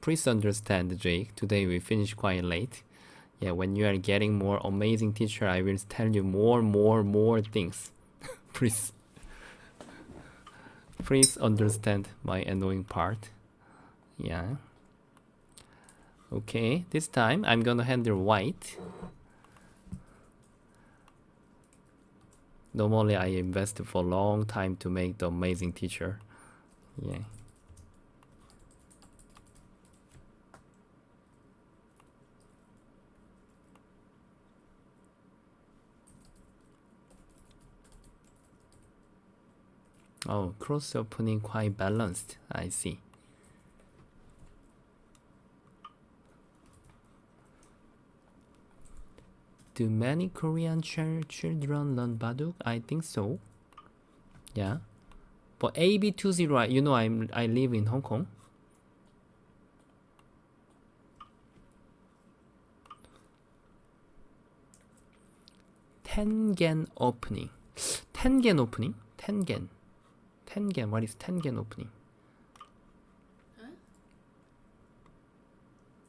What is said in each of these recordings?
Please understand, Jake. Today we finished quite late. Yeah, when you are getting more amazing teacher, I will tell you more things. Please. Please understand my annoying part. Yeah. Okay, this time I'm gonna handle white. Normally I invest for a long time to make the amazing teacher. Yeah. Oh, cross opening quite balanced. I see. Do many Korean children learn Baduk? I think so. Yeah. But AB20, you know, I live in Hong Kong. Tengen opening. Tengen opening? Tengen. Tengen. What is Tengen opening?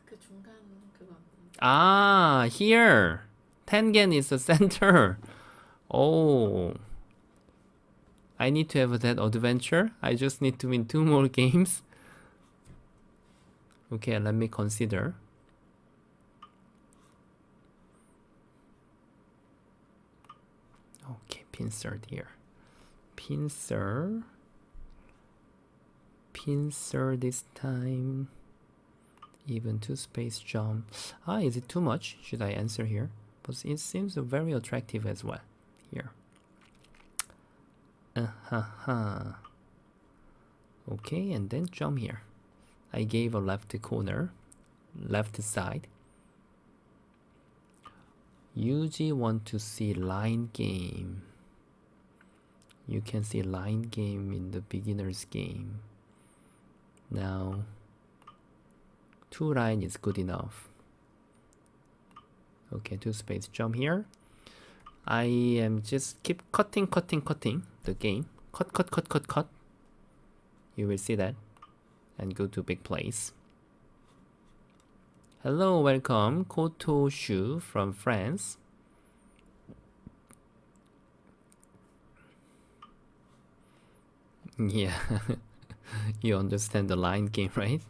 그 중간 그거. Ah, here. Tengen is the center. Oh. I need to have that adventure. I just need to win 2 more games. Okay, let me consider. Okay, pincer here. Pincer this time. Even 2 space jump. Ah, is it too much? Should I answer here? But it seems very attractive as well here. Okay, and then jump here. I gave a left corner, left side. Yuji want to see line game. You can see line game in the beginner's game. Now, 2 line is good enough. Okay, 2 space jump here. I am just keep cutting the game. Cut. You will see that. And go to big place. Hello, welcome. Koto Shu from France. Yeah. You understand the line game, right?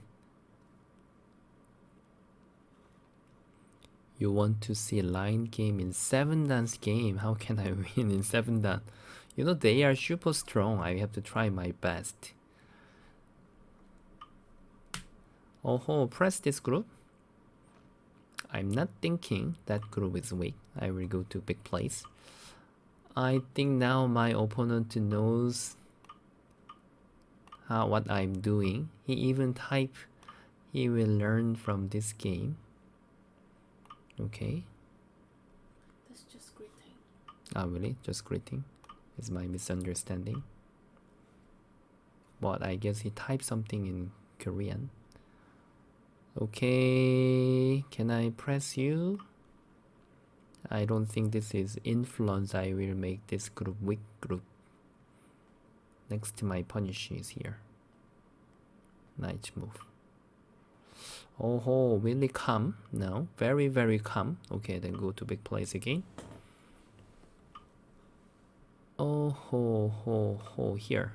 You want to see line game in 7 dance game. How can I win in 7 dan? You know, they are super strong. I have to try my best. Oh, press this group. I'm not thinking that group is weak. I will go to big place. I think now my opponent knows what I'm doing. He even type he will learn from this game. Okay. That's just greeting. Ah, really? Just greeting? Is my misunderstanding? But I guess he typed something in Korean. Okay, can I press you? I don't think this is influence. I will make this group weak group. Next to my punish is here. Nice move. Oh, really calm? No, very calm. Okay, then go to big place again. Oh, here.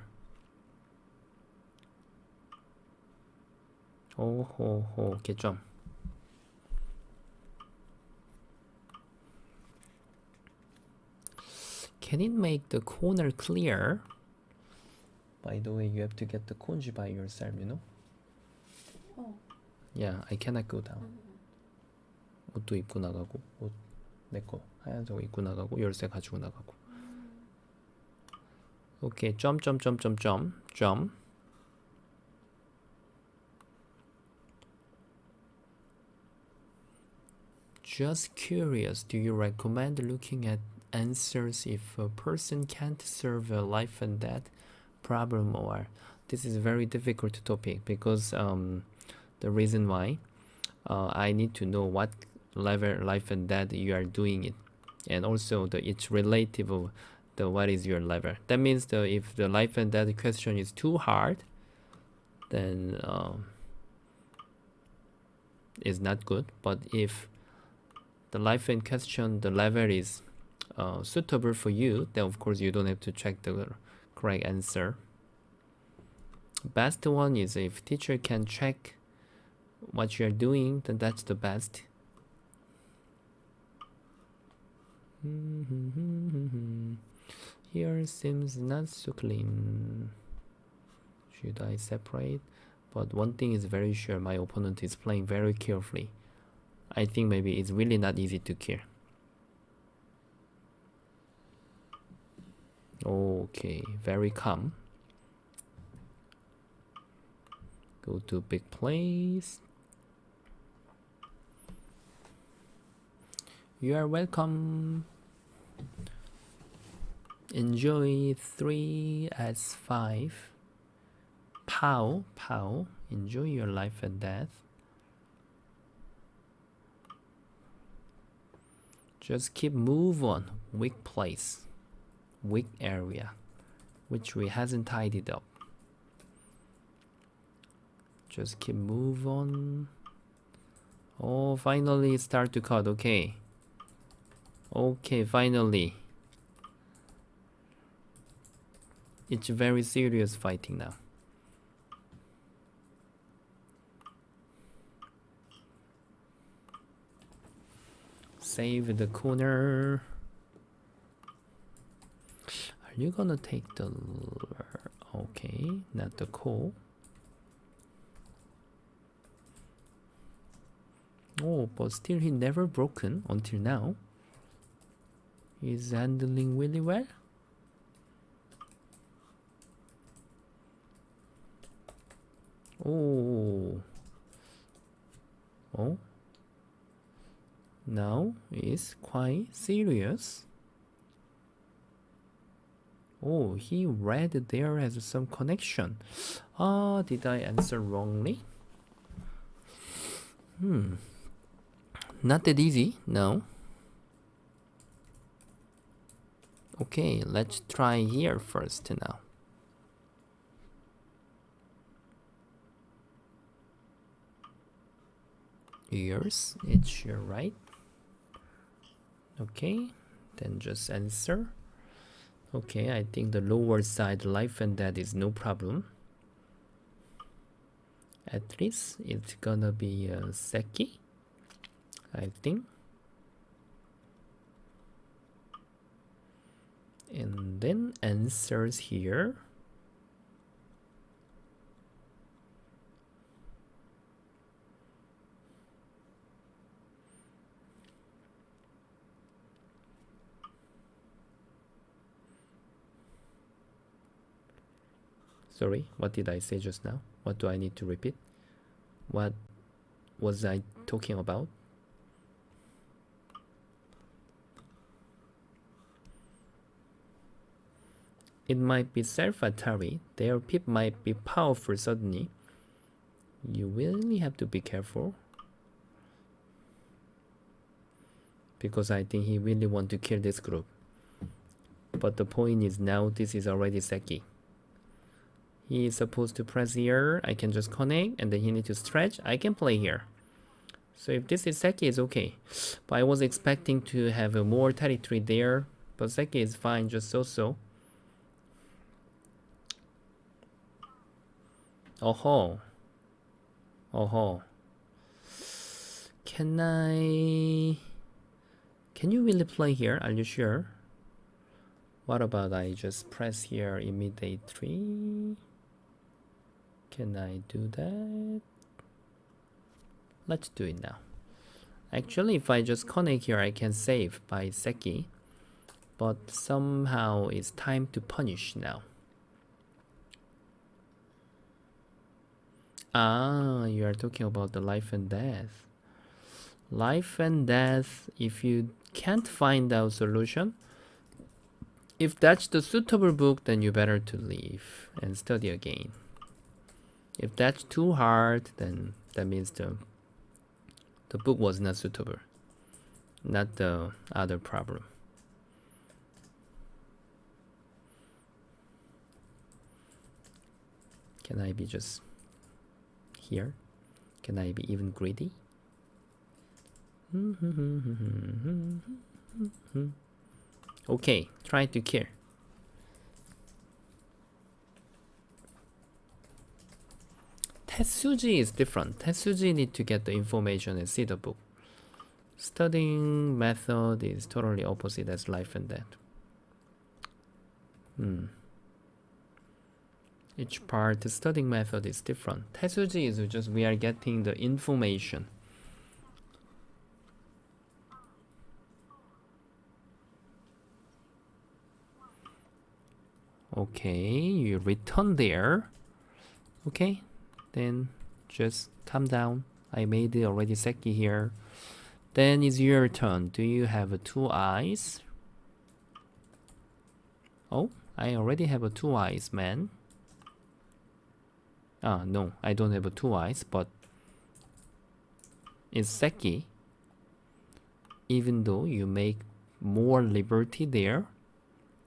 Oh, get jump. Can it make the corner clear? By the way, you have to get the konji by yourself, you know? Oh. Yeah, I cannot go down. 옷도 입고 나가고, 옷 내 거 하얀색 입고 나가고, 열쇠 가지고 나가고. Okay, jump. Just curious, do you recommend looking at answers if a person can't solve a life and death problem? Or this is a very difficult topic because the reason why I need to know what level life and death you are doing it, and also it's relative of what is your level. That means if the life and death question is too hard, then is not good. But if the life in question, the level is suitable for you, then of course you don't have to check the correct answer. Best one is if teacher can check what you are doing, then that's the best. Here seems not so clean. Should I separate? But one thing is very sure, my opponent is playing very carefully. I think maybe it's really not easy to kill. Okay, very calm. Go to big place. You are welcome. Enjoy 3 as 5. Pow, pow. Enjoy your life and death. Just keep move on. Weak place. Weak area. Which we hasn't tidied up. Just keep move on. Oh, finally start to cut. Okay. Okay, finally. It's very serious fighting now. Save the corner. Are you gonna take the... Okay, not the coal. Oh, but still he never broken until now. He's handling really well. Oh. Oh. Now is quite serious. Oh, he read there as some connection. Ah, did I answer wrongly? Not that easy, no. Okay, let's try here first now. Yours, it's your right. Okay, then just answer. Okay, I think the lower side, life and death, is no problem. At least it's gonna be Seki, I think. And then answers here. Sorry, what did I say just now? What do I need to repeat? What was I talking about? It might be self-Atari. Their pip might be powerful suddenly. You really have to be careful. Because I think he really want to kill this group. But the point is now this is already Seki. He is supposed to press here. I can just connect and then he need to stretch. I can play here. So if this is Seki, it's okay. But I was expecting to have a more territory there. But Seki is fine, just so-so. Oh-ho. Oh-ho. Can you really play here? Are you sure? What about I just press here immediately? Can I do that? Let's do it now. Actually, if I just connect here, I can save by Seki. But somehow it's time to punish now. Ah, you are talking about the life and death. Life and death, if you can't find out solution, if that's the suitable book, then you better to leave and study again. If that's too hard, then that means the book was not suitable, not the other problem. Can I be just here? Can I be even greedy? Okay, try to kill. Tetsuji is different. Tetsuji need to get the information and see the book. Studying method is totally opposite as life and death. Each part, the studying method is different. Tetsuji is just we are getting the information. Okay, you return there. Okay, then just calm down. I made it already Seki here. Then it's your turn. Do you have 2 eyes? Oh, I already have 2 eyes, man. Ah, no, I don't have 2 eyes, but in Seki, even though you make more liberty there,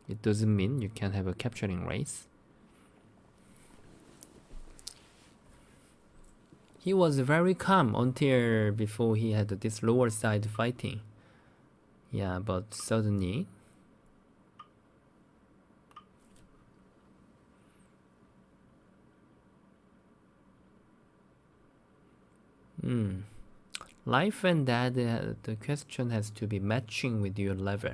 it doesn't mean you can have a capturing race. He was very calm until before he had this lower side fighting. Yeah, but suddenly life and death, the question has to be matching with your level.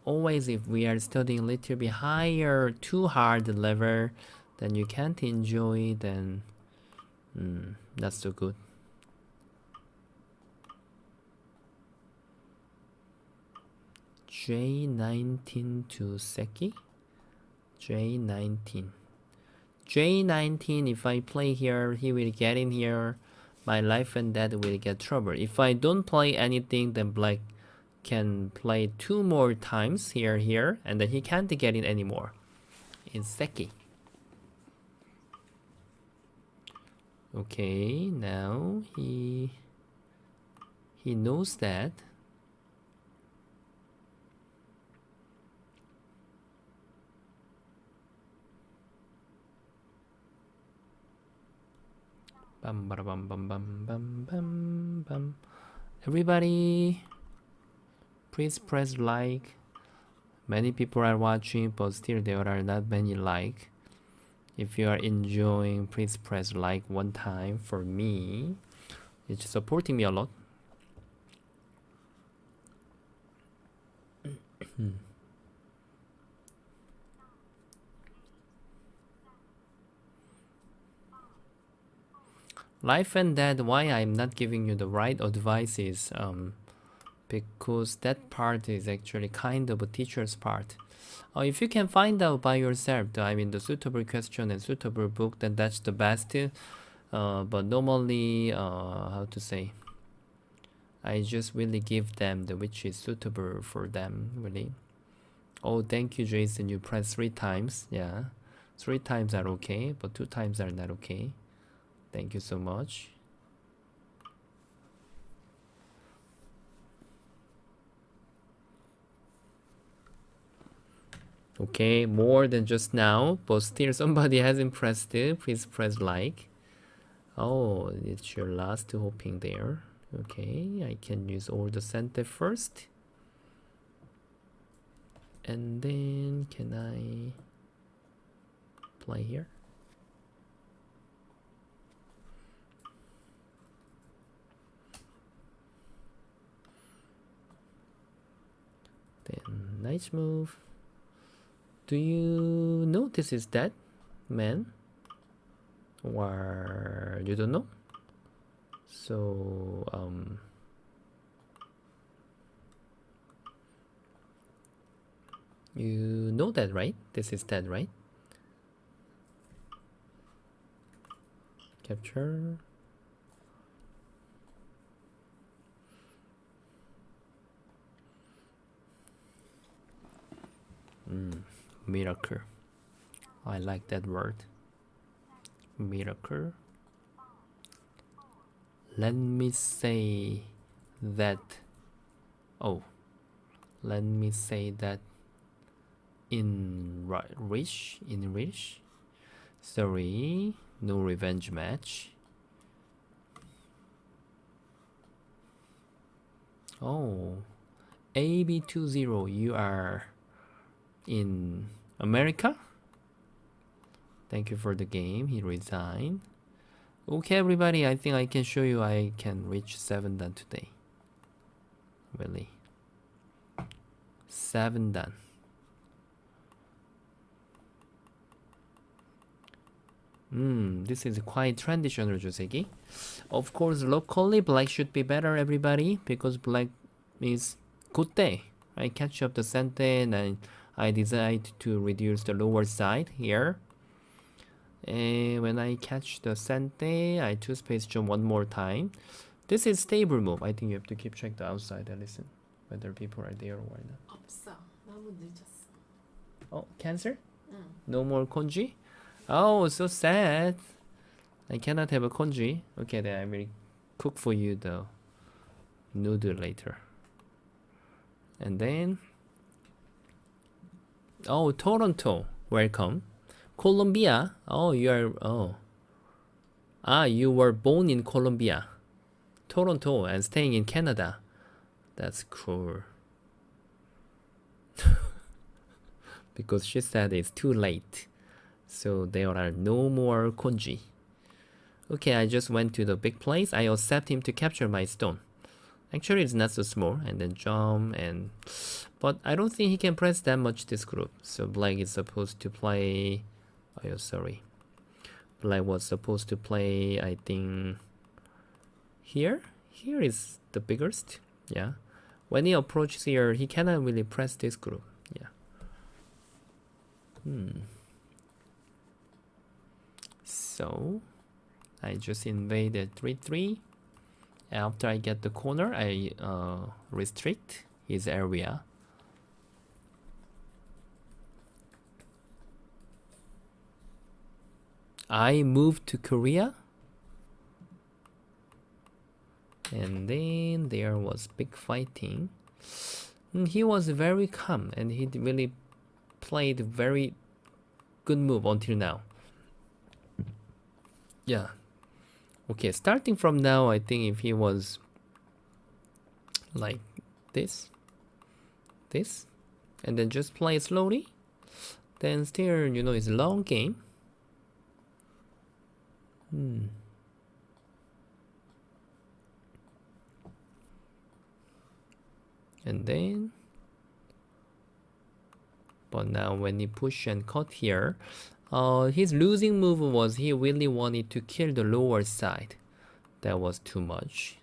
Always if we are studying a little bit higher, too hard level, then you can't enjoy, then not so good. J19 to Seki. J19. J19, if I play here, he will get in here. My life and death will get trouble. If I don't play anything, then black can play 2 more times here, and then he can't get in anymore. It's Seki. Okay, now he knows that. Bum bada bum bum bum bum bum bum. Everybody, please press like. Many people are watching, but still there are not many like. If you are enjoying, please press like 1 time for me. It's supporting me a lot. Life and death, why I'm not giving you the right advice is because that part is actually kind of a teacher's part. If you can find out by yourself, the suitable question and suitable book, then that's the best. But normally, how to say, I just really give them the which is suitable for them, really. Oh, thank you, Jason. You press 3 times. Yeah, 3 times are okay, but 2 times are not okay. Thank you so much. Okay, more than just now, but still somebody hasn't pressed it. Please press like. Oh, it's your last hoping there. Okay, I can use all the center first. And then can I play here? Then nice move. Do you know this is dead, man? Or you don't know? So you know that, right? This is dead, right? Capture. Miracle. I like that word. Miracle. Let me say that. Oh, let me say that in rich. Sorry, no revenge match. Oh, AB20, you are in America? Thank you for the game. He resigned. Okay, everybody, I think I can show you I can reach 7 dan today. Really. 7 dan. This is quite traditional Joseki. Of course, locally, black should be better, everybody, because black is good day. I catch up the senten and I decide to reduce the lower side here. And when I catch the sente, I two space jump one more time. This is stable move. I think you have to keep check the outside and listen whether people are there or not. 없어. 너무 늦었어. Oh, cancer? 응. No more konji? Oh, so sad. I cannot have a konji. Okay, then I will cook for you the noodle later. And then, oh, Toronto, welcome. Colombia. Oh, you are. Oh, you were born in Colombia, Toronto, and staying in Canada. That's cool. Because she said it's too late, so there are no more konji. Okay, I just went to the big place. I accept him to capture my stone. Actually, it's not so small, and then jump but I don't think he can press that much this group. So black is supposed to play. Oh, sorry. Black was supposed to play, I think, here. Here is the biggest. Yeah. When he approaches here, he cannot really press this group. Yeah. So I just invaded 3-3. After I get the corner, I restrict his area. I moved to Korea, and then there was big fighting. He was very calm, and he really played very good move until now. Yeah. Okay, starting from now, I think if he was like this, and then just play slowly, then still, it's a long game. And then, but now when he push and cut here, his losing move was he really wanted to kill the lower side. That was too much.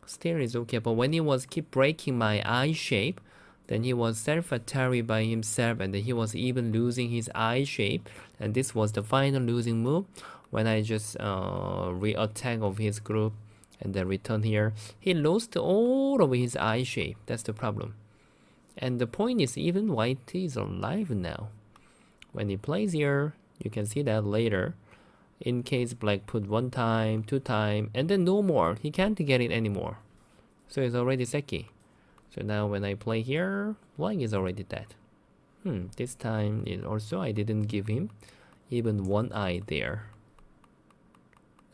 Still is okay, but when he was keep breaking my eye shape, then he was self-atari by himself, and then he was even losing his eye shape, and this was the final losing move. When I just re-attack of his group and then return here, he lost all of his eye shape. That's the problem. And the point is, even white is alive now. When he plays here, you can see that later. In case black put 1 time, 2 time, and then no more. He can't get it anymore. So it's already seki. So now when I play here, black is already dead. This time it also I didn't give him even 1 eye there.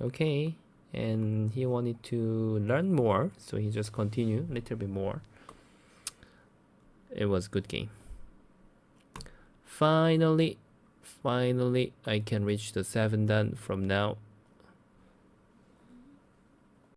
Okay, and he wanted to learn more, so he just continued a little bit more. It was good game. Finally, I can reach the 7 dan from now.